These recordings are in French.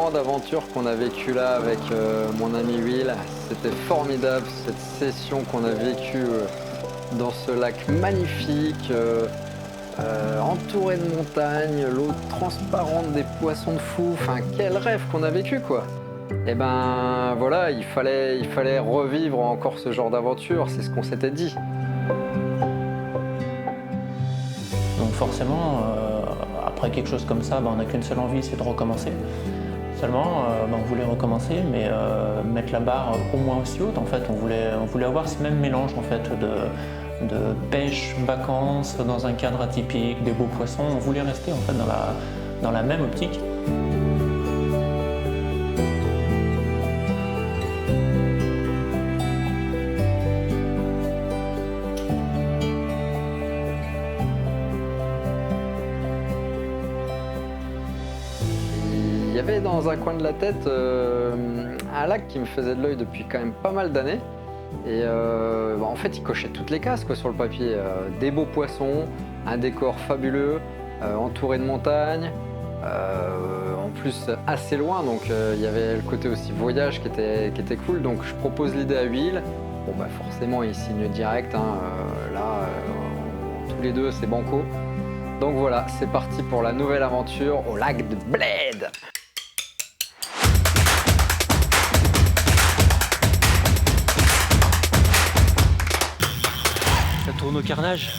moment d'aventure qu'on a vécu là avec mon ami Will. C'était formidable cette session qu'on a vécue dans ce lac magnifique, entouré de montagnes, l'eau transparente, des poissons de fou. Enfin, quel rêve qu'on a vécu quoi. Et ben voilà, il fallait revivre encore ce genre d'aventure, c'est ce qu'on s'était dit. Donc forcément, après quelque chose comme ça, on n'a qu'une seule envie, c'est de recommencer. Seulement, on voulait recommencer, mais mettre la barre au moins aussi haute. En fait, on voulait avoir ce même mélange en fait de pêche, vacances, dans un cadre atypique, des beaux poissons. On voulait rester en fait dans la même optique. Il y avait dans un coin de la tête un lac qui me faisait de l'œil depuis quand même pas mal d'années. Et en fait, il cochait toutes les cases quoi, sur le papier. Des beaux poissons, un décor fabuleux, entouré de montagnes, en plus assez loin. Donc il y avait le côté aussi voyage qui était cool. Donc je propose l'idée à Will. Bon bah forcément, il signe direct. Tous les deux, c'est banco. Donc voilà, c'est parti pour la nouvelle aventure au lac de Bled. Ça tourne au carnage.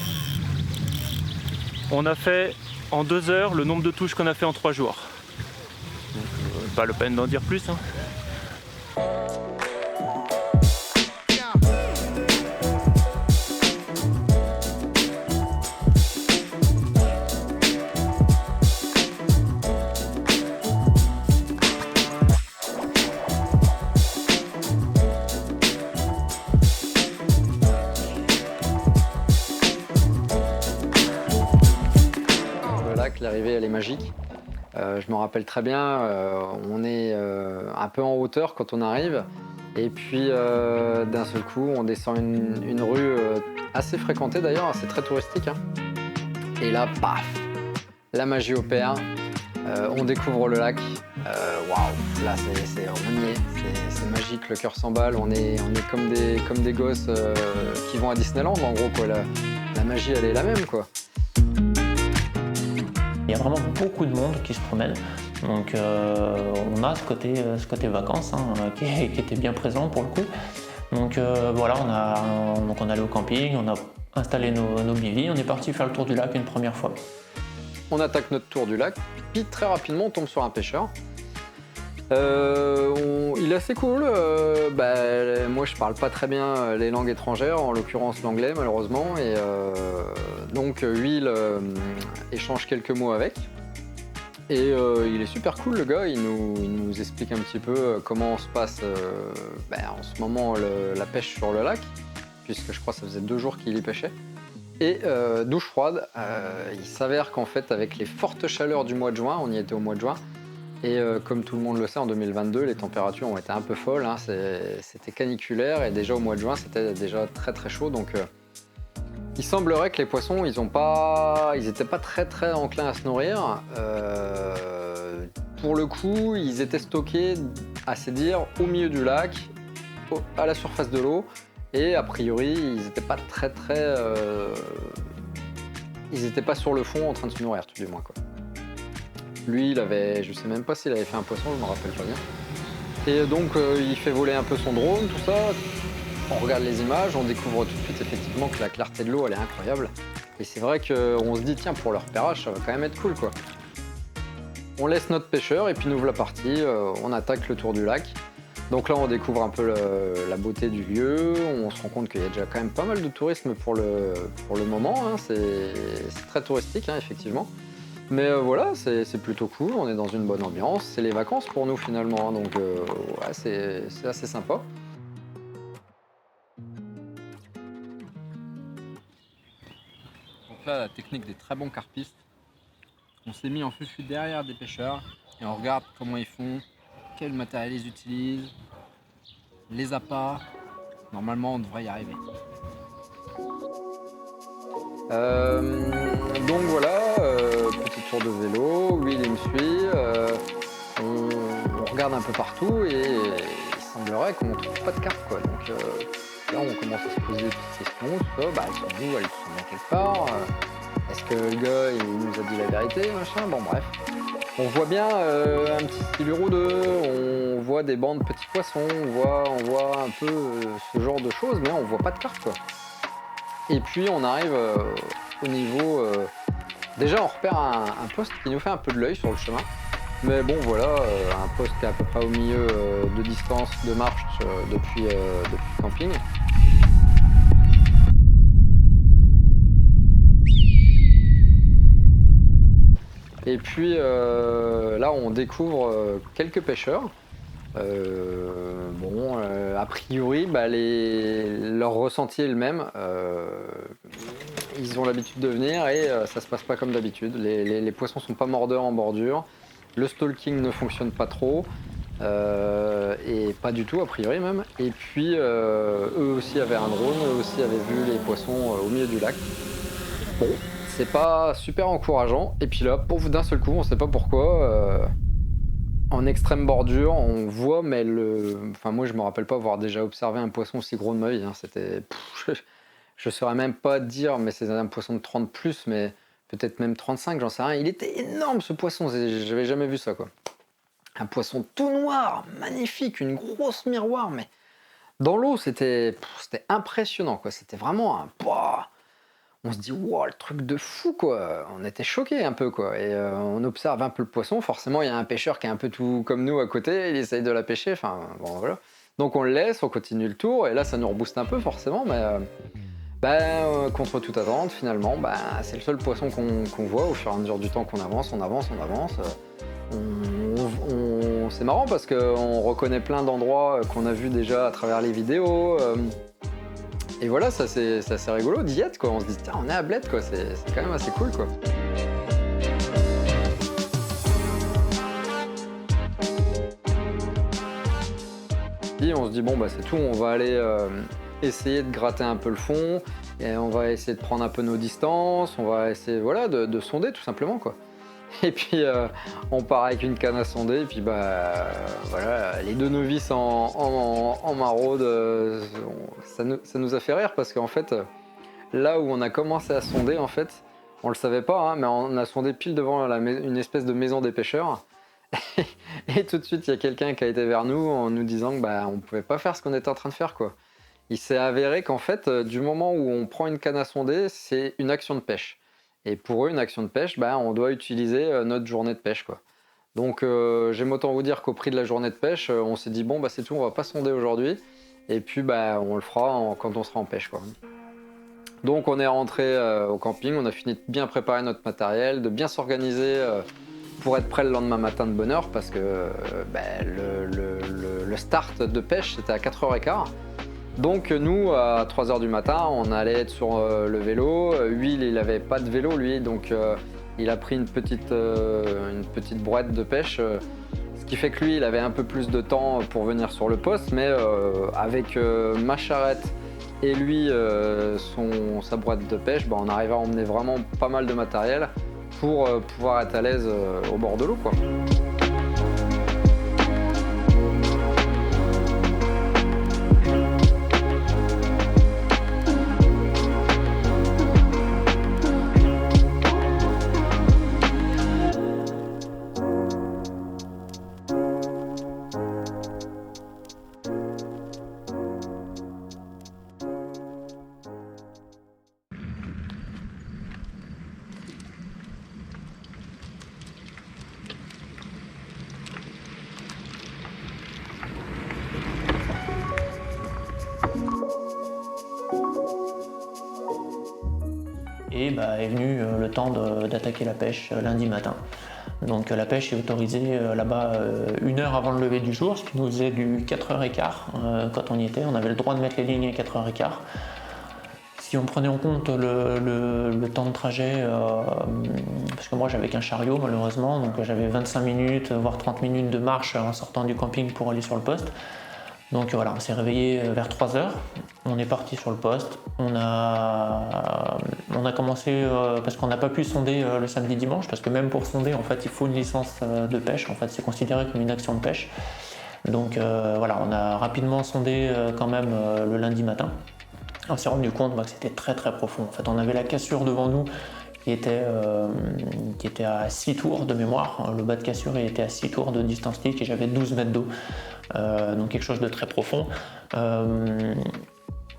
On a fait en 2 heures le nombre de touches qu'on a fait en 3 jours. Donc, pas la peine d'en dire plus. L'arrivée elle est magique. Je me rappelle très bien, on est un peu en hauteur quand on arrive et puis d'un seul coup on descend une rue assez fréquentée d'ailleurs, c'est très touristique. Et là, paf, la magie opère, on découvre le lac. Waouh, là on y est, c'est magique, le cœur s'emballe, on est comme des gosses qui vont à Disneyland en gros quoi. La magie elle est la même quoi. Il y a vraiment beaucoup de monde qui se promène, donc on a ce côté vacances qui était bien présent pour le coup. Donc voilà, on est allé au camping, on a installé nos bivouacs, on est parti faire le tour du lac une première fois. On attaque notre tour du lac, puis très rapidement on tombe sur un pêcheur. Il est assez cool, moi je parle pas très bien les langues étrangères, en l'occurrence l'anglais malheureusement, et donc Will échange quelques mots avec, et il est super cool le gars, il nous explique un petit peu comment se passe en ce moment la pêche sur le lac, puisque je crois que ça faisait 2 jours qu'il y pêchait. Et douche froide, il s'avère qu'en fait avec les fortes chaleurs du mois de juin, on y était au mois de juin, et comme tout le monde le sait, en 2022, les températures ont été un peu folles, c'était caniculaire et déjà au mois de juin, c'était déjà très très chaud. Donc il semblerait que les poissons, ils n'étaient pas très très enclins à se nourrir. Pour le coup, ils étaient stockés, à se dire, au milieu du lac, à la surface de l'eau. Et a priori, ils n'étaient pas très très... ils n'étaient pas sur le fond en train de se nourrir, tout du moins quoi. Lui, je sais même pas s'il avait fait un poisson, je me rappelle pas bien. Et donc, il fait voler un peu son drone, tout ça. On regarde les images, on découvre tout de suite effectivement que la clarté de l'eau, elle est incroyable. Et c'est vrai qu'on se dit, tiens, pour le repérage, ça va quand même être cool, quoi. On laisse notre pêcheur et puis nous voilà partis. On attaque le tour du lac. Donc là, on découvre un peu la beauté du lieu. On se rend compte qu'il y a déjà quand même pas mal de tourisme pour le moment. C'est très touristique, effectivement. Mais voilà, c'est plutôt cool, on est dans une bonne ambiance, c'est les vacances pour nous finalement, donc c'est assez sympa. Donc là, la technique des très bons carpistes, on s'est mis en fufu derrière des pêcheurs et on regarde comment ils font, quel matériel ils utilisent, les appâts. Normalement, on devrait y arriver. Donc voilà, petit tour de vélo, Will il me suit, on regarde un peu partout et il semblerait qu'on ne trouve pas de carpe, quoi. Donc là, on commence à se poser des petites questions, tout ça. Bah, elles sont où? Elles sont bien quelque part. Est-ce que le gars, il nous a dit la vérité, machin? Bon, bref. On voit bien un petit stylure ou deux, on voit des bancs de petits poissons, on voit un peu ce genre de choses, mais on voit pas de carpe, quoi. Et puis on arrive au niveau... déjà on repère un poste qui nous fait un peu de l'œil sur le chemin. Mais bon voilà, un poste qui est à peu près au milieu de distance de marche depuis le camping. Et puis là on découvre quelques pêcheurs. A priori, leur ressenti est le même. Ils ont l'habitude de venir et ça se passe pas comme d'habitude. Les poissons sont pas mordeurs en bordure. Le stalking ne fonctionne pas trop. Et pas du tout, a priori même. Et puis, eux aussi avaient un drone, eux aussi avaient vu les poissons au milieu du lac. Bon, c'est pas super encourageant. Et puis là, pauvre, d'un seul coup, on sait pas pourquoi. En extrême bordure, on voit, mais enfin moi je me rappelle pas avoir déjà observé un poisson aussi gros de ma vie. Hein. C'était, je saurais même pas dire, mais c'est un poisson de 30 plus, mais peut-être même 35, j'en sais rien. Il était énorme ce poisson, j'avais jamais vu ça, quoi. Un poisson tout noir, magnifique, une grosse miroir, mais dans l'eau c'était impressionnant, quoi. C'était vraiment un... On se dit, wow, le truc de fou, quoi. On était choqués un peu, quoi. Et on observe un peu le poisson. Forcément, il y a un pêcheur qui est un peu tout comme nous à côté. Il essaye de la pêcher. Enfin, bon, voilà. Donc on le laisse, on continue le tour. Et là, ça nous rebooste un peu, forcément. Mais contre toute attente, finalement, c'est le seul poisson qu'on voit au fur et à mesure du temps qu'on avance. On avance. C'est marrant parce qu'on reconnaît plein d'endroits qu'on a vus déjà à travers les vidéos. Et voilà, ça c'est assez rigolo d'y être, quoi. On se dit, tiens, on est à Bled, quoi. C'est quand même assez cool, quoi. Et on se dit, bon, c'est tout, on va aller essayer de gratter un peu le fond, et on va essayer de prendre un peu nos distances, on va essayer, voilà, de sonder, tout simplement, quoi. Et puis on part avec une canne à sonder, et puis voilà, les deux novices en maraude, ça nous a fait rire parce qu'en fait, là où on a commencé à sonder, en fait, on le savait pas, hein, mais on a sondé pile devant une espèce de maison des pêcheurs. Et tout de suite, il y a quelqu'un qui a été vers nous en nous disant que on pouvait pas faire ce qu'on était en train de faire, quoi. Il s'est avéré qu'en fait, du moment où on prend une canne à sonder, c'est une action de pêche. Et pour eux, une action de pêche, on doit utiliser notre journée de pêche, quoi. Donc j'aime autant vous dire qu'au prix de la journée de pêche, on s'est dit bon c'est tout, on va pas sonder aujourd'hui. Et puis on le fera quand on sera en pêche, quoi. Donc on est rentré au camping, on a fini de bien préparer notre matériel, de bien s'organiser pour être prêt le lendemain matin de bonne heure, parce que le start de pêche c'était à 4h15. Donc nous, à 3h du matin, on allait être sur le vélo. Will, il n'avait pas de vélo, lui, donc il a pris une petite brouette de pêche. Ce qui fait que lui, il avait un peu plus de temps pour venir sur le poste, mais avec ma charrette et lui, sa brouette de pêche, on arrivait à emmener vraiment pas mal de matériel pour pouvoir être à l'aise au bord de l'eau, quoi. Et est venu le temps d'attaquer la pêche lundi matin. Donc la pêche est autorisée là-bas 1 heure avant le lever du jour, ce qui nous faisait du 4h15 quand on y était. On avait le droit de mettre les lignes à 4h15. Si on prenait en compte le temps de trajet, parce que moi j'avais qu'un chariot malheureusement, donc j'avais 25 minutes, voire 30 minutes de marche en sortant du camping pour aller sur le poste. Donc voilà, on s'est réveillé vers 3h, on est parti sur le poste, on a commencé, parce qu'on n'a pas pu sonder le samedi-dimanche, parce que même pour sonder, en fait, il faut une licence de pêche, en fait, c'est considéré comme une action de pêche. Donc voilà, on a rapidement sondé quand même le lundi matin. On s'est rendu compte que c'était très très profond. En fait, on avait la cassure devant nous qui était à 6 tours de mémoire. Le bas de cassure il était à 6 tours de distance lique et j'avais 12 mètres d'eau. Donc quelque chose de très profond.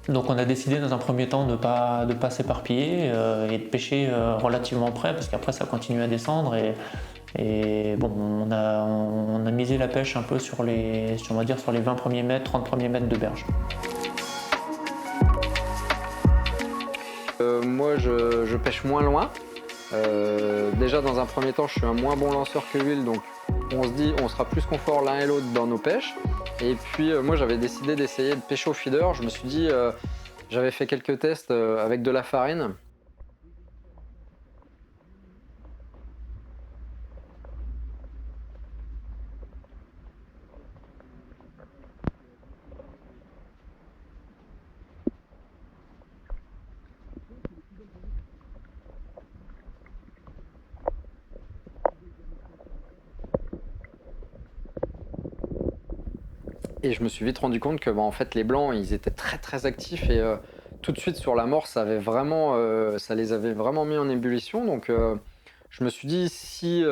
Donc on a décidé dans un premier temps de pas s'éparpiller et de pêcher relativement près parce qu'après ça continue à descendre et bon, on a misé la pêche un peu sur les 20 premiers mètres, 30 premiers mètres de berge. Moi, je pêche moins loin. Déjà, dans un premier temps, je suis un moins bon lanceur que Will, donc on se dit on sera plus confort l'un et l'autre dans nos pêches. Et puis, moi, j'avais décidé d'essayer de pêcher au feeder. Je me suis dit, j'avais fait quelques tests avec de la farine. Et je me suis vite rendu compte que en fait les blancs ils étaient très très actifs et tout de suite sur l'amorce ça les avait vraiment mis en ébullition. Donc je me suis dit si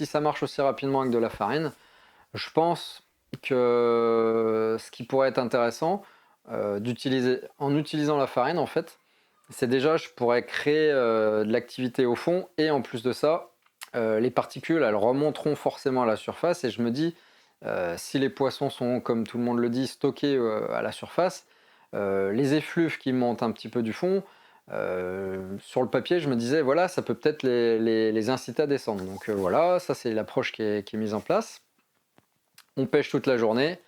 ça marche aussi rapidement avec de la farine, je pense que ce qui pourrait être intéressant en utilisant la farine en fait, c'est déjà je pourrais créer de l'activité au fond et en plus de ça les particules elles remonteront forcément à la surface et je me dis si les poissons sont, comme tout le monde le dit, stockés à la surface, les effluves qui montent un petit peu du fond, sur le papier, je me disais, voilà, ça peut peut-être les inciter à descendre. Donc voilà, ça c'est l'approche qui est mise en place. On pêche toute la journée,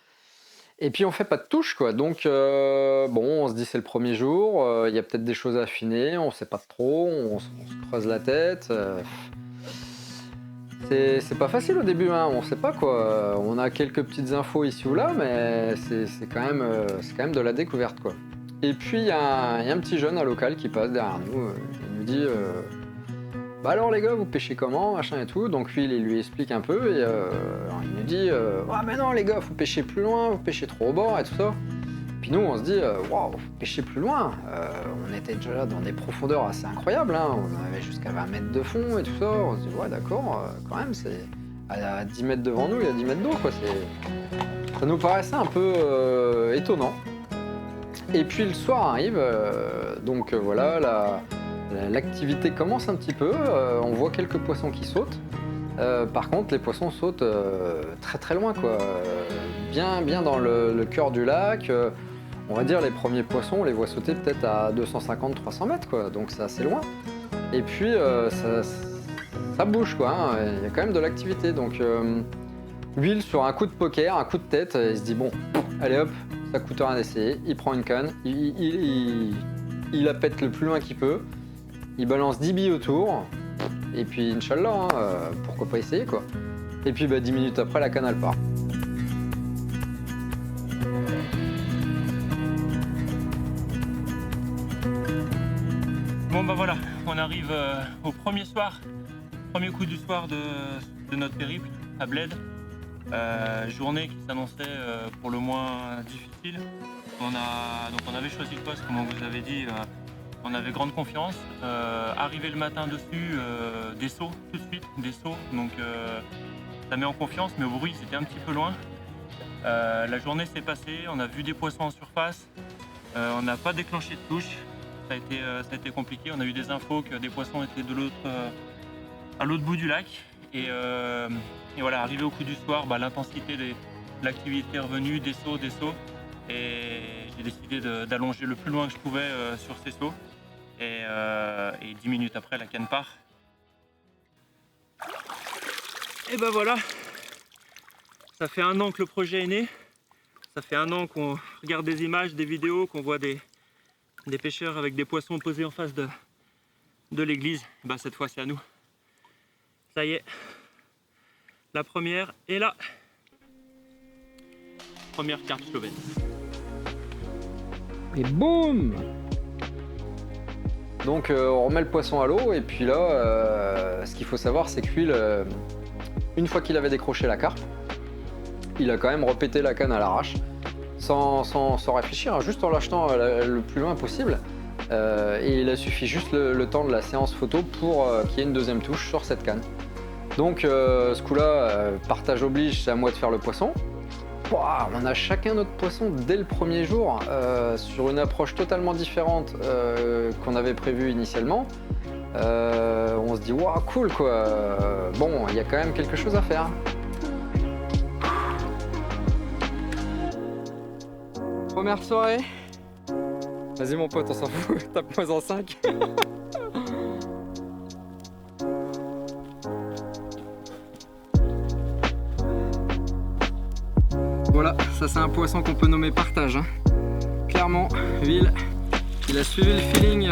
et puis on fait pas de touche, quoi. Donc bon, on se dit c'est le premier jour, il y a peut-être des choses à affiner, on sait pas trop, on se creuse la tête. C'est pas facile au début, hein, on sait pas quoi. On a quelques petites infos ici ou là, mais c'est quand même de la découverte quoi. Et puis il y a un petit jeune à local qui passe derrière nous, il nous dit bah alors les gars vous pêchez comment machin et tout. Donc lui il lui explique un peu et alors, il nous dit ah mais non les gars faut pêcher plus loin, vous pêchez trop au bord et tout ça. Puis nous on se dit waouh, faut pêcher plus loin. On était déjà là dans des profondeurs assez incroyables, hein. On avait jusqu'à 20 mètres de fond et tout ça. On se dit ouais d'accord, quand même c'est à 10 mètres devant nous, il y a 10 mètres d'eau quoi. Ça nous paraissait un peu étonnant. Et puis le soir arrive, donc voilà l'activité commence un petit peu. On voit quelques poissons qui sautent. Par contre, les poissons sautent très très loin, quoi. Bien dans le cœur du lac. On va dire les premiers poissons, on les voit sauter peut-être à 250-300 mètres, quoi. Donc c'est assez loin. Et puis ça bouge, quoi. Hein. Il y a quand même de l'activité. Donc Will, sur un coup de poker, un coup de tête, il se dit bon, allez hop, ça coûte rien d'essayer. Il prend une canne, il la pète le plus loin qu'il peut. Il balance 10 billes autour. Et puis Inch'Allah, hein, pourquoi pas essayer quoi. Et puis 10 minutes après, la canne elle part. Bon bah voilà, on arrive au premier coup du soir de notre périple à Bled. Journée qui s'annonçait pour le moins difficile. Donc on avait choisi le poste, comme on vous avait dit. On avait grande confiance. Arrivé le matin dessus, des sauts tout de suite, des sauts. Donc ça met en confiance, mais au bruit c'était un petit peu loin. La journée s'est passée, on a vu des poissons en surface. On n'a pas déclenché de touche. Ça a été compliqué. On a eu des infos que des poissons étaient à l'autre bout du lac. Et voilà, arrivé au coup du soir, l'intensité de l'activité est revenue, des sauts. Et j'ai décidé d'allonger le plus loin que je pouvais sur ces sauts. Et 10 minutes après, la canne part. Et ben voilà, ça fait 1 an que le projet est né. Ça fait 1 an qu'on regarde des images, des vidéos, qu'on voit des pêcheurs avec des poissons posés en face de l'église. Cette fois, c'est à nous. Ça y est, la première est là. première carpe slovène. Et boum! Donc on remet le poisson à l'eau et puis là, ce qu'il faut savoir c'est que l'huile, une fois qu'il avait décroché la carpe, il a quand même repété la canne à l'arrache sans réfléchir, hein, juste en l'achetant le plus loin possible. Et il a suffi juste le temps de la séance photo pour qu'il y ait une deuxième touche sur cette canne. Donc ce coup-là, partage oblige, c'est à moi de faire le poisson. Ouah, on a chacun notre poisson dès le premier jour, sur une approche totalement différente qu'on avait prévue initialement. On se dit waouh, cool quoi. Bon, il y a quand même quelque chose à faire. Première soirée. Vas-y mon pote, on s'en fout, tape-moi en 5. Voilà, ça c'est un poisson qu'on peut nommer partage. Hein. Clairement, Will, il a suivi le feeling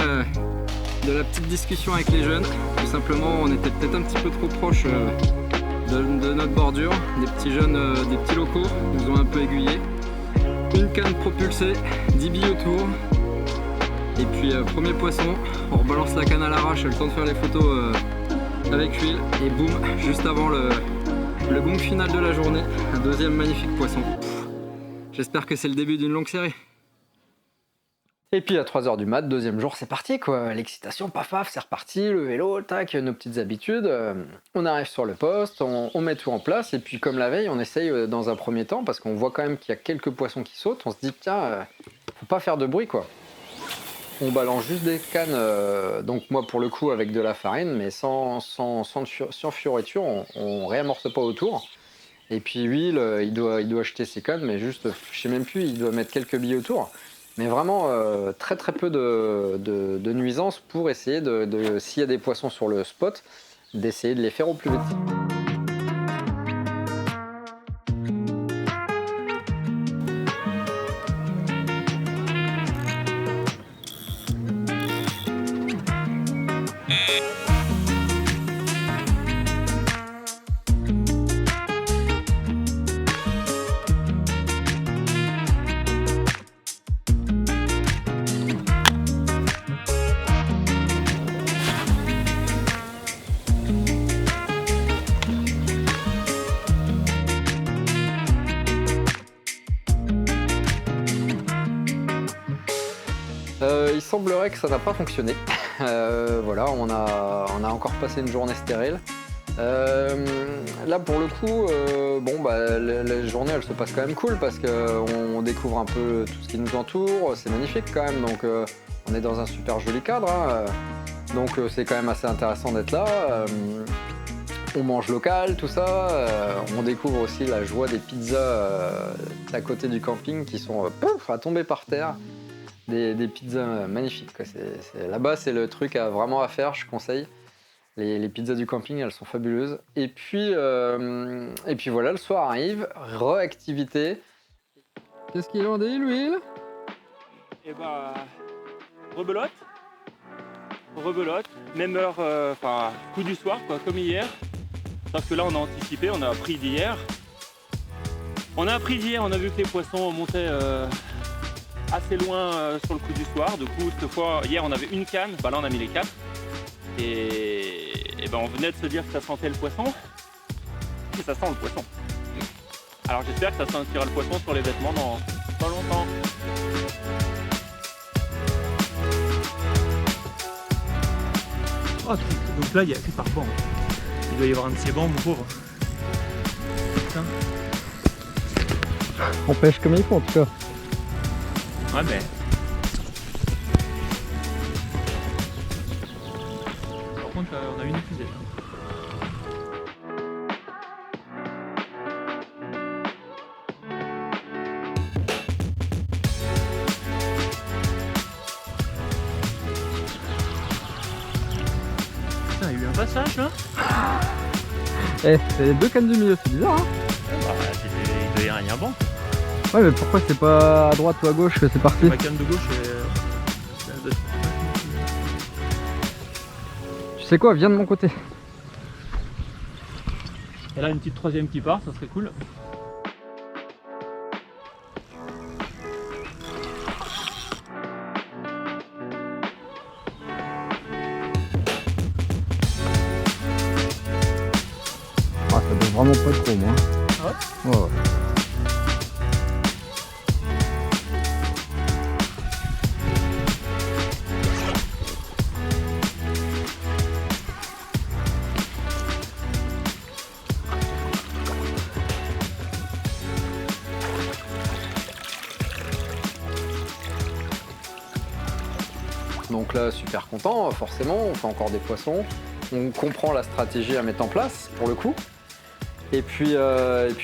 de la petite discussion avec les jeunes. Tout simplement, on était peut-être un petit peu trop proche de notre bordure. Des petits jeunes, des petits locaux nous ont un peu aiguillés. Une canne propulsée, 10 billes autour. Et puis premier poisson, on rebalance la canne à l'arrache, le temps de faire les photos avec Will. Et boum, juste avant le gong final de la journée, un deuxième magnifique poisson. J'espère que c'est le début d'une longue série. Et puis à 3h du mat, deuxième jour, c'est parti quoi. L'excitation, paf paf, c'est reparti, le vélo, tac, nos petites habitudes. On arrive sur le poste, on met tout en place. Et puis comme la veille, on essaye dans un premier temps, parce qu'on voit quand même qu'il y a quelques poissons qui sautent. On se dit, tiens, faut pas faire de bruit quoi. On balance juste des cannes, donc moi pour le coup avec de la farine, mais sans fioriture, on réamorce pas autour. Et puis Will, il doit acheter ses cannes, mais juste, je sais même plus, il doit mettre quelques billes autour. Mais vraiment très très peu de nuisances pour essayer s'il y a des poissons sur le spot, d'essayer de les faire au plus vite. Il semblerait que ça n'a pas fonctionné. Voilà, on a encore passé une journée stérile. Là pour le coup, la journée elle se passe quand même cool parce qu'on découvre un peu tout ce qui nous entoure, c'est magnifique quand même, donc on est dans un super joli cadre, hein, donc c'est quand même assez intéressant d'être là. On mange local, tout ça, on découvre aussi la joie des pizzas à côté du camping qui sont à tomber par terre. Des pizzas magnifiques, quoi. Là-bas, c'est le truc vraiment à faire, je conseille. Les pizzas du camping, elles sont fabuleuses. Et puis voilà, le soir arrive, réactivité. Qu'est-ce qu'il en dit, lui? Et bah, rebelote, même heure, coup du soir, quoi, comme hier. Sauf que là, on a anticipé, on a appris d'hier. On a vu que les poissons montaient assez loin sur le coup du soir. Du coup, cette fois, hier on avait une canne, bah là on a mis les 4. Et ben on venait de se dire que ça sentait le poisson. Et ça sent le poisson. Alors j'espère que ça sentira le poisson sur les vêtements dans pas longtemps. Oh, donc là il y a que par banc. Il doit y avoir un de ces bancs, mon pauvre. Putain. On pêche comme il faut en tout cas. Ouais mais... Par contre on a une épuisée. Putain, il y a eu un passage là. Eh, c'est les deux cannes du milieu, c'est bizarre hein. Bah, il doit y avoir un banc. Ouais, mais pourquoi c'est pas à droite ou à gauche que c'est parti? Ma canne de gauche est... Tu sais quoi, viens de mon côté. Et là une petite troisième qui part, ça serait cool. vraiment pas trop, moi. Ouais. Ouais, ouais. Donc là, super content, forcément, on fait encore des poissons. On comprend la stratégie à mettre en place, pour le coup. Et puis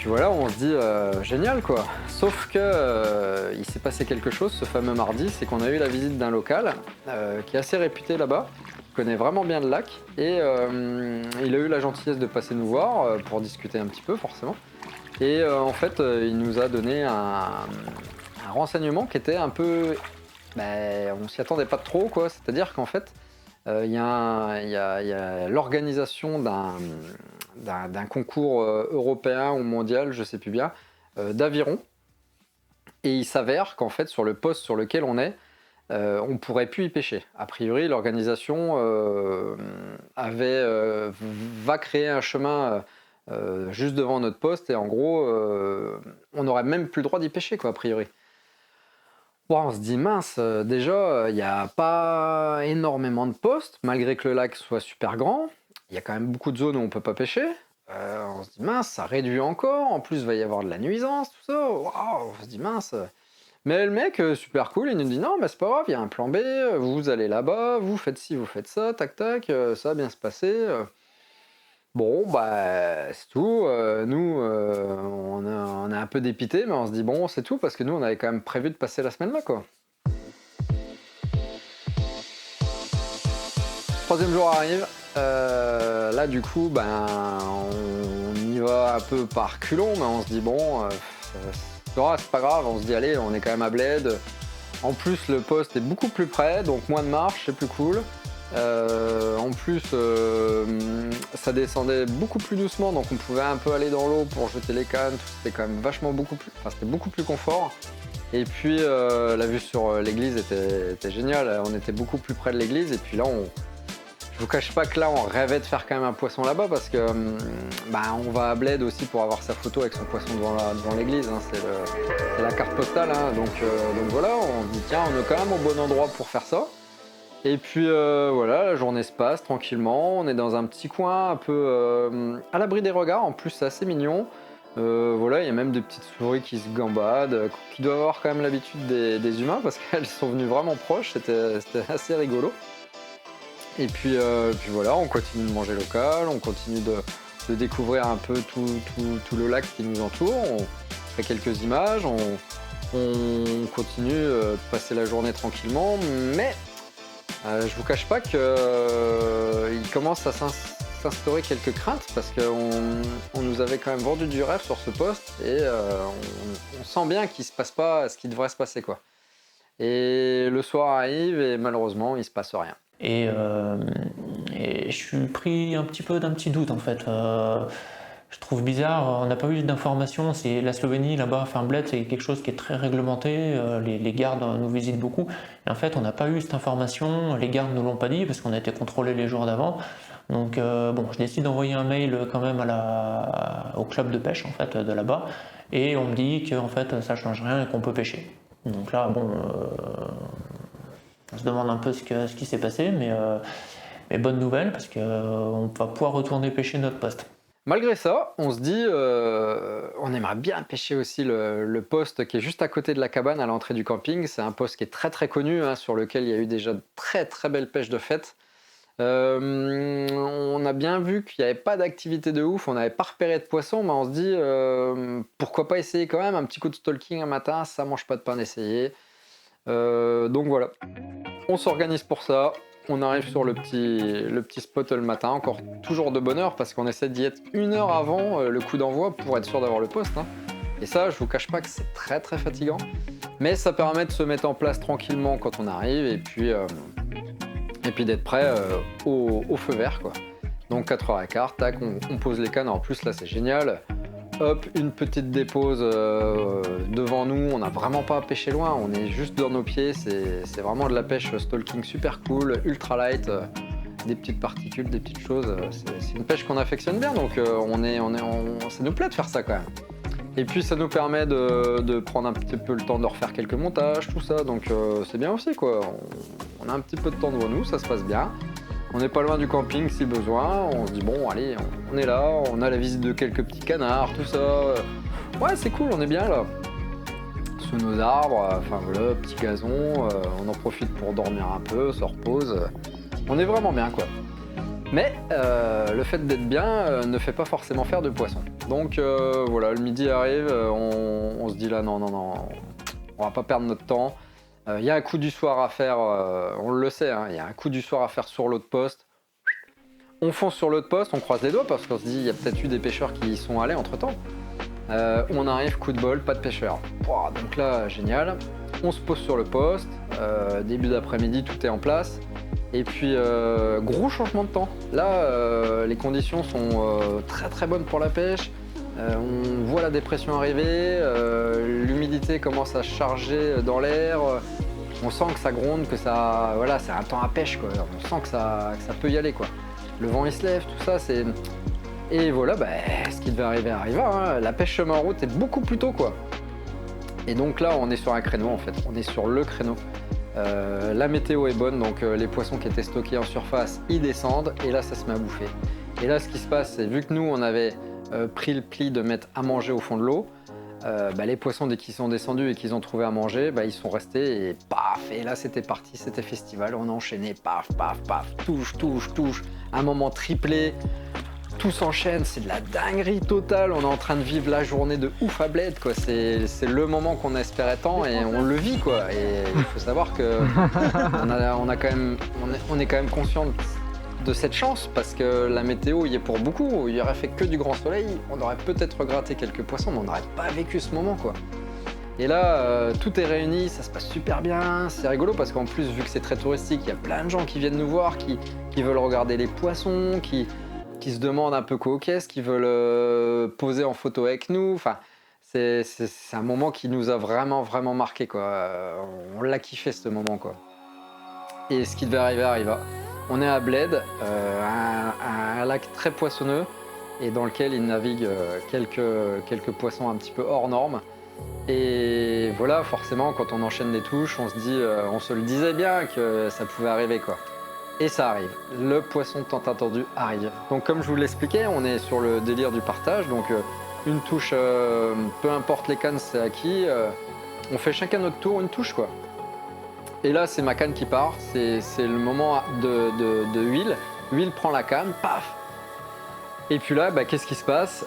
voilà, on se dit génial quoi. Sauf que il s'est passé quelque chose ce fameux mardi, c'est qu'on a eu la visite d'un local qui est assez réputé là-bas, qui connaît vraiment bien le lac. Et il a eu la gentillesse de passer nous voir pour discuter un petit peu forcément. Et en fait, il nous a donné un renseignement qui était un peu... on s'y attendait pas trop quoi, c'est-à-dire qu'en fait, il y a l'organisation d'un concours européen ou mondial, je sais plus bien, d'aviron. Et il s'avère qu'en fait, sur le poste sur lequel on est, on pourrait plus y pêcher. A priori, l'organisation va créer un chemin juste devant notre poste et en gros, on n'aurait même plus le droit d'y pêcher, quoi, a priori. Bon, on se dit mince, déjà, il n'y a pas énormément de postes, malgré que le lac soit super grand. Il y a quand même beaucoup de zones où on peut pas pêcher. On se dit mince, ça réduit encore. En plus, il va y avoir de la nuisance, tout ça. Waouh, on se dit mince. Mais le mec, super cool, il nous dit non, mais c'est pas grave, il y a un plan B. Vous allez là-bas, vous faites ci, vous faites ça, tac tac, ça va bien se passer. Bon, c'est tout. Nous, on est un peu dépité, mais on se dit bon, c'est tout, parce que nous, on avait quand même prévu de passer la semaine là, quoi. Troisième jour arrive. Là, du coup, on y va un peu par culon, mais on se dit bon, c'est pas grave. On se dit allez, on est quand même à Bled. En plus, le poste est beaucoup plus près, donc moins de marche, c'est plus cool. En plus, ça descendait beaucoup plus doucement, donc on pouvait un peu aller dans l'eau pour jeter les cannes. C'était quand même c'était beaucoup plus confort. Et puis la vue sur l'église était géniale. On était beaucoup plus près de l'église. Et puis là, je vous cache pas que là, on rêvait de faire quand même un poisson là-bas parce que on va à Bled aussi pour avoir sa photo avec son poisson devant l'église. Hein. C'est la carte postale. Hein. Donc voilà, on se dit tiens, on est quand même au bon endroit pour faire ça. Et puis voilà, la journée se passe tranquillement, on est dans un petit coin un peu à l'abri des regards, en plus c'est assez mignon. Voilà, il y a même des petites souris qui se gambadent, qui doivent avoir quand même l'habitude des humains parce qu'elles sont venues vraiment proches, c'était assez rigolo. Et puis voilà, on continue de manger local, on continue de découvrir un peu tout le lac qui nous entoure, on fait quelques images, on continue de passer la journée tranquillement, mais... je vous cache pas qu'il commence à s'instaurer quelques craintes parce qu'on nous avait quand même vendu du rêve sur ce poste et on sent bien qu'il se passe pas ce qui devrait se passer quoi. Et le soir arrive et malheureusement il se passe rien. Et je suis pris un petit peu d'un petit doute en fait. Je trouve bizarre, on n'a pas eu d'informations. C'est la Slovénie là-bas, enfin Bled, c'est quelque chose qui est très réglementé. Les gardes nous visitent beaucoup. Et en fait, on n'a pas eu cette information. Les gardes ne l'ont pas dit parce qu'on a été contrôlés les jours d'avant. Donc je décide d'envoyer un mail quand même au club de pêche en fait de là-bas. Et on me dit que en fait ça change rien et qu'on peut pêcher. Donc là, on se demande un peu ce qui s'est passé, mais bonne nouvelle parce qu'on va pouvoir retourner pêcher notre poste. Malgré ça, on se dit, on aimerait bien pêcher aussi le poste qui est juste à côté de la cabane à l'entrée du camping. C'est un poste qui est très très connu, hein, sur lequel il y a eu déjà de très très belles pêches de fête. On a bien vu qu'il n'y avait pas d'activité de ouf, on n'avait pas repéré de poisson, mais on se dit, pourquoi pas essayer quand même un petit coup de stalking un matin, ça mange pas de pain d'essayer. Donc voilà, on s'organise pour ça. On arrive sur le petit spot le matin, encore toujours de bonne heure parce qu'on essaie d'y être 1 heure avant le coup d'envoi pour être sûr d'avoir le poste. Hein. Et ça, je vous cache pas que c'est très très fatigant, mais ça permet de se mettre en place tranquillement quand on arrive et puis d'être prêt au feu vert quoi. Donc 4h15, tac, on pose les cannes. En plus là, c'est génial. Hop, une petite dépose devant nous, on n'a vraiment pas à pêcher loin, on est juste dans nos pieds, c'est vraiment de la pêche stalking super cool, ultra light, des petites particules, des petites choses. C'est une pêche qu'on affectionne bien, donc ça nous plaît de faire ça quand même. Et puis ça nous permet de prendre un petit peu le temps de refaire quelques montages, tout ça, donc c'est bien aussi quoi. On a un petit peu de temps devant nous, ça se passe bien. On n'est pas loin du camping si besoin, on se dit bon allez, on est là, on a la visite de quelques petits canards, tout ça. Ouais c'est cool, on est bien là. Sous nos arbres, enfin voilà, petit gazon, on en profite pour dormir un peu, se repose. On est vraiment bien quoi. Mais le fait d'être bien ne fait pas forcément faire de poisson. Donc voilà, le midi arrive, on se dit là non, on va pas perdre notre temps. Il y a un coup du soir à faire, on le sait, hein, il y a un coup du soir à faire sur l'autre poste. On fonce sur l'autre poste, on croise les doigts parce qu'on se dit il y a peut-être eu des pêcheurs qui y sont allés entre temps. On arrive, coup de bol, pas de pêcheurs. Donc là, génial. On se pose sur le poste, début d'après-midi, tout est en place. Et puis, gros changement de temps. Là, les conditions sont très très bonnes pour la pêche. On voit la dépression arriver, l'humidité commence à charger dans l'air. On sent que ça gronde, que ça, voilà, c'est un temps à pêche, quoi. On sent que ça peut y aller, quoi. Le vent il se lève, tout ça, c'est... Et voilà, ce qui devait arriver arriva. Hein. La pêche chemin en route est beaucoup plus tôt, quoi. Et donc là, on est sur un créneau, en fait. On est sur le créneau. La météo est bonne, donc les poissons qui étaient stockés en surface, ils descendent. Et là, ça se met à bouffer. Et là, ce qui se passe, c'est vu que nous, on avait pris le pli de mettre à manger au fond de l'eau, les poissons, dès qu'ils sont descendus et qu'ils ont trouvé à manger, ils sont restés et paf. Et là, c'était parti, c'était festival. On a enchaîné, paf, paf, paf, touche. Un moment triplé. Tout s'enchaîne, c'est de la dinguerie totale. On est en train de vivre la journée de ouf à Bled, quoi. C'est le moment qu'on espérait tant et on le vit, quoi. Et il faut savoir que on est quand même conscient de cette chance parce que la météo y est pour beaucoup. Il y aurait fait que du grand soleil, on aurait peut-être gratté quelques poissons, mais on n'aurait pas vécu ce moment, quoi. Et là, tout est réuni, ça se passe super bien. C'est rigolo parce qu'en plus, vu que c'est très touristique, il y a plein de gens qui viennent nous voir, qui veulent regarder les poissons, qui se demandent un peu quoi qu'est-ce, qui veulent poser en photo avec nous. Enfin, c'est un moment qui nous a vraiment marqué, quoi. On l'a kiffé ce moment, quoi. Et ce qui devait arriver arriva. On est à Bled, un lac très poissonneux et dans lequel il navigue quelques poissons un petit peu hors normes. Et voilà, forcément, quand on enchaîne les touches, on se dit, on se le disait bien que ça pouvait arriver, quoi. Et ça arrive, le poisson tant attendu arrive. Donc comme je vous l'expliquais, on est sur le délire du partage, donc une touche, peu importe les cannes, c'est acquis, on fait chacun notre tour une touche, quoi. Et là c'est ma canne qui part, c'est le moment de huile, l'huile prend la canne, paf. Et puis là, qu'est-ce qui se passe?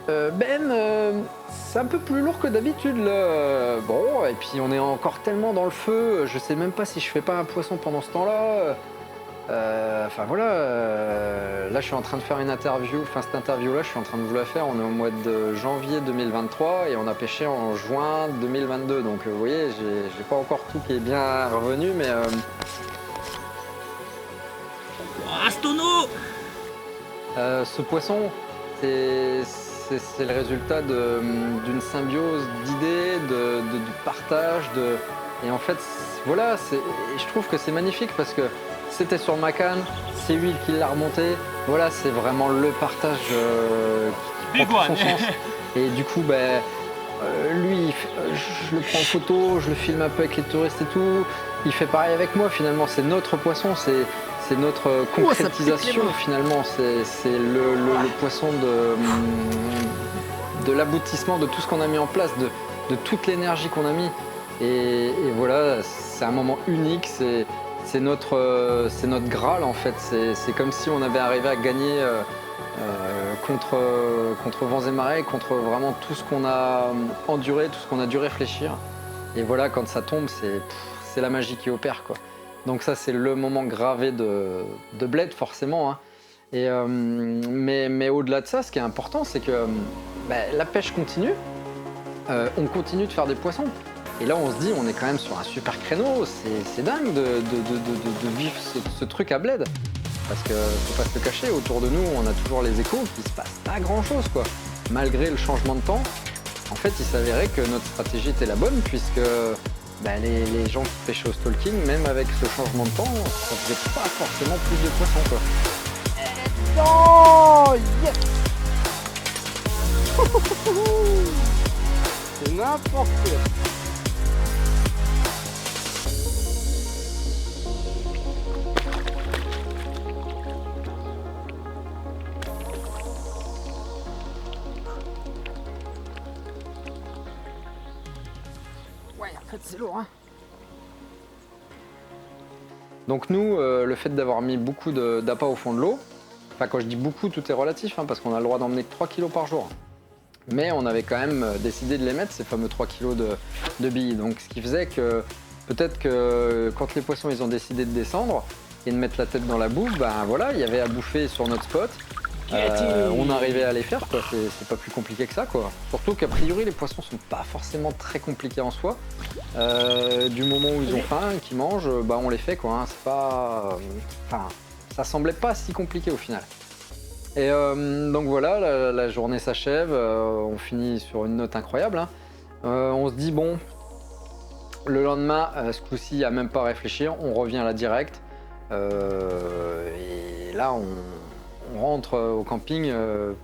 C'est un peu plus lourd que d'habitude là. Bon, et puis on est encore tellement dans le feu, je sais même pas si je fais pas un poisson pendant ce temps-là. Enfin voilà, là je suis en train de faire une interview, cette interview là je suis en train de vous la faire, on est au mois de janvier 2023 et on a pêché en juin 2022, donc vous voyez, j'ai pas encore tout qui est bien revenu, mais... Astono ce poisson, c'est le résultat d'une symbiose d'idées, de partage, et en fait, voilà, je trouve que c'est magnifique parce que c'était sur ma canne, c'est lui qui l'a remonté. Voilà, c'est vraiment le partage qui prend tout son sens. Et du coup, lui, je le prends en photo, je le filme un peu avec les touristes et tout. Il fait pareil avec moi, finalement. C'est notre poisson, c'est notre concrétisation, finalement. C'est le poisson de l'aboutissement de tout ce qu'on a mis en place, de toute l'énergie qu'on a mis. Et voilà, c'est un moment unique. C'est notre Graal en fait, c'est comme si on avait arrivé à gagner contre vents et marées, contre vraiment tout ce qu'on a enduré, tout ce qu'on a dû réfléchir. Et voilà, quand ça tombe, c'est la magie qui opère, quoi. Donc ça, c'est le moment gravé de Bled, forcément. Hein. Et, mais au-delà de ça, ce qui est important, c'est que la pêche continue, on continue de faire des poissons. Et là, on se dit, on est quand même sur un super créneau, c'est dingue de vivre ce truc à Bled. Parce que, faut pas se le cacher, autour de nous, on a toujours les échos, qu'il se passe pas grand-chose, quoi. Malgré le changement de temps, en fait, il s'avérait que notre stratégie était la bonne, puisque les gens qui pêchaient au stalking, même avec ce changement de temps, ça faisait pas forcément plus de poissons, quoi. Oh yes. C'est n'importe quoi. Ouais, en fait c'est lourd, hein. Donc nous, le fait d'avoir mis beaucoup d'appât au fond de l'eau, enfin quand je dis beaucoup, tout est relatif, hein, parce qu'on a le droit d'emmener que 3 kilos par jour. Mais on avait quand même décidé de les mettre, ces fameux 3 kilos de billes. Donc ce qui faisait que peut-être que quand les poissons ils ont décidé de descendre et de mettre la tête dans la boue, ben voilà, il y avait à bouffer sur notre spot. On arrivait à les faire, quoi. C'est pas plus compliqué que ça, quoi. Surtout qu'a priori les poissons sont pas forcément très compliqués en soi. Du moment où ils ont faim et qu'ils mangent, bah on les fait, quoi. Hein. C'est pas, enfin, ça semblait pas si compliqué au final. Et donc voilà, la journée s'achève, on finit sur une note incroyable. Hein. On se dit bon, le lendemain, ce coup-ci, à même pas réfléchir, on revient là direct. Et là, on rentre au camping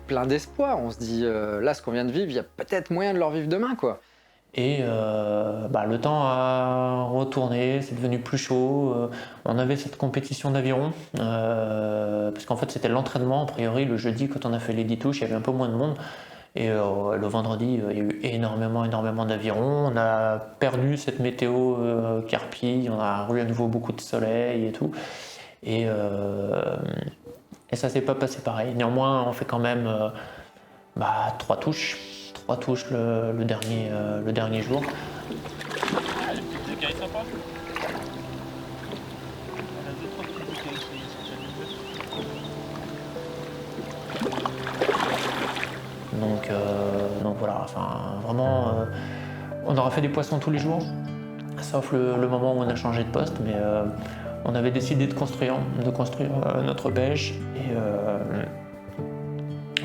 plein d'espoir. On se dit là, ce qu'on vient de vivre, il y a peut-être moyen de le revivre demain, quoi. Et le temps a retourné, c'est devenu plus chaud. On avait cette compétition d'aviron, parce qu'en fait c'était l'entraînement. A priori, le jeudi, quand on a fait les 10 touches, il y avait un peu moins de monde. Et le vendredi, il y a eu énormément d'avirons. On a perdu cette météo carpie, on a eu à nouveau beaucoup de soleil et tout. Et ça s'est pas passé pareil. Néanmoins, on fait quand même 3 touches. 3 touches le dernier jour. Le carré sympa. Donc voilà, enfin vraiment, on aura fait des poissons tous les jours, sauf le moment où on a changé de poste, mais on avait décidé de construire notre pêche et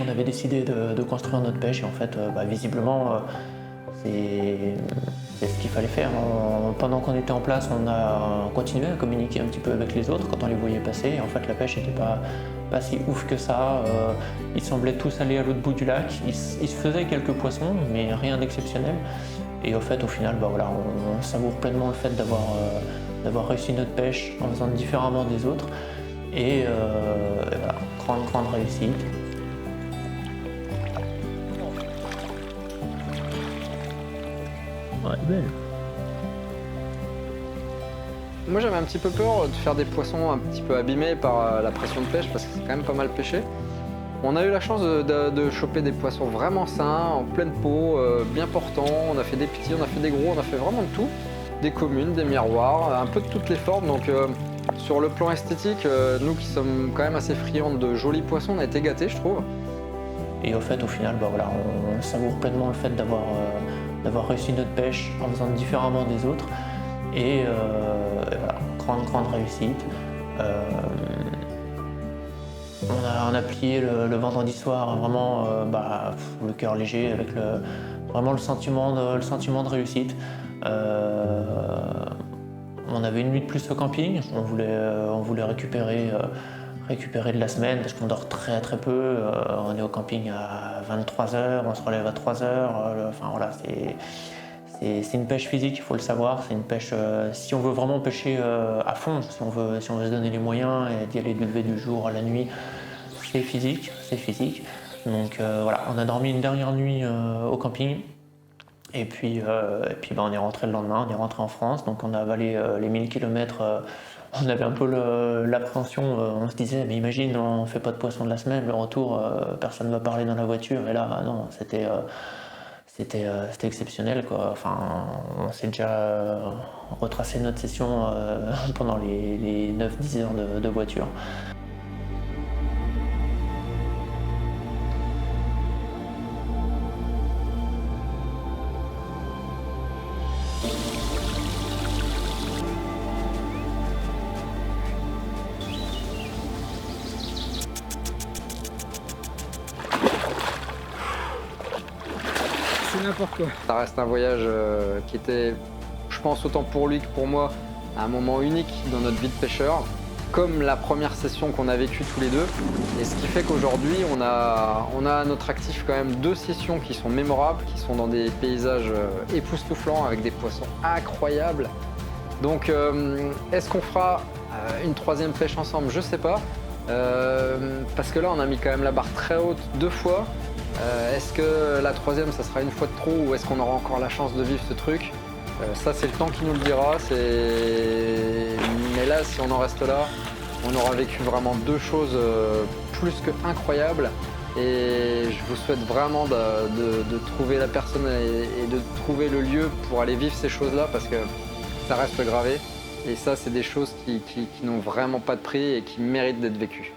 on avait décidé de construire notre pêche et en fait, visiblement, c'est ce qu'il fallait faire. Pendant qu'on était en place, on a continué à communiquer un petit peu avec les autres quand on les voyait passer. Et en fait, la pêche n'était pas si ouf que ça. Ils semblaient tous aller à l'autre bout du lac. Il se faisait quelques poissons, mais rien d'exceptionnel. Et au fait, au final, on savoure pleinement le fait d'avoir réussi notre pêche en faisant différemment des autres. Et voilà, grande réussite. Ouais, belle. Moi j'avais un petit peu peur de faire des poissons un petit peu abîmés par la pression de pêche parce que c'est quand même pas mal pêché. On a eu la chance de choper des poissons vraiment sains, en pleine peau, bien portants. On a fait des petits, on a fait des gros, on a fait vraiment de tout. Des communes, des miroirs, un peu de toutes les formes. Donc sur le plan esthétique, nous qui sommes quand même assez friands de jolis poissons, on a été gâtés, je trouve. Et au fait, au final, on savoure pleinement le fait d'avoir réussi notre pêche en faisant différemment des autres. Et voilà, grande réussite. On a plié le vendredi soir vraiment le cœur léger avec vraiment le sentiment de réussite. On avait une nuit de plus au camping, on voulait récupérer de la semaine parce qu'on dort très peu. On est au camping à 23h, on se relève à 3h. Enfin voilà, c'est une pêche physique, il faut le savoir. C'est une pêche, si on veut vraiment pêcher à fond, si on veut se donner les moyens et d'y aller du lever du jour à la nuit, c'est physique. Donc voilà, on a dormi une dernière nuit au camping. Et puis on est rentré le lendemain, on est rentré en France, donc on a avalé les 1000 km. On avait un peu l'appréhension, on se disait, mais imagine, on fait pas de poisson de la semaine, le retour, personne ne va parler dans la voiture. Et là, non, c'était exceptionnel, quoi. Enfin, on s'est déjà retracé notre session pendant les 9-10 heures de voiture. C'est n'importe quoi. Ça reste un voyage qui était je pense autant pour lui que pour moi, un moment unique dans notre vie de pêcheur, comme la première session qu'on a vécue tous les deux. Et ce qui fait qu'aujourd'hui, on a à notre actif quand même 2 sessions qui sont mémorables, qui sont dans des paysages époustouflants avec des poissons incroyables. Donc, est-ce qu'on fera une 3e pêche ensemble? Je sais pas. Parce que là, on a mis quand même la barre très haute 2 fois. Est-ce que la 3e, ça sera une fois de trop ou est-ce qu'on aura encore la chance de vivre ce truc? Ça, c'est le temps qui nous le dira. Mais là, si on en reste là, on aura vécu vraiment 2 choses plus que incroyables. Et je vous souhaite vraiment de trouver la personne et de trouver le lieu pour aller vivre ces choses-là parce que ça reste gravé. Et ça, c'est des choses qui n'ont vraiment pas de prix et qui méritent d'être vécues.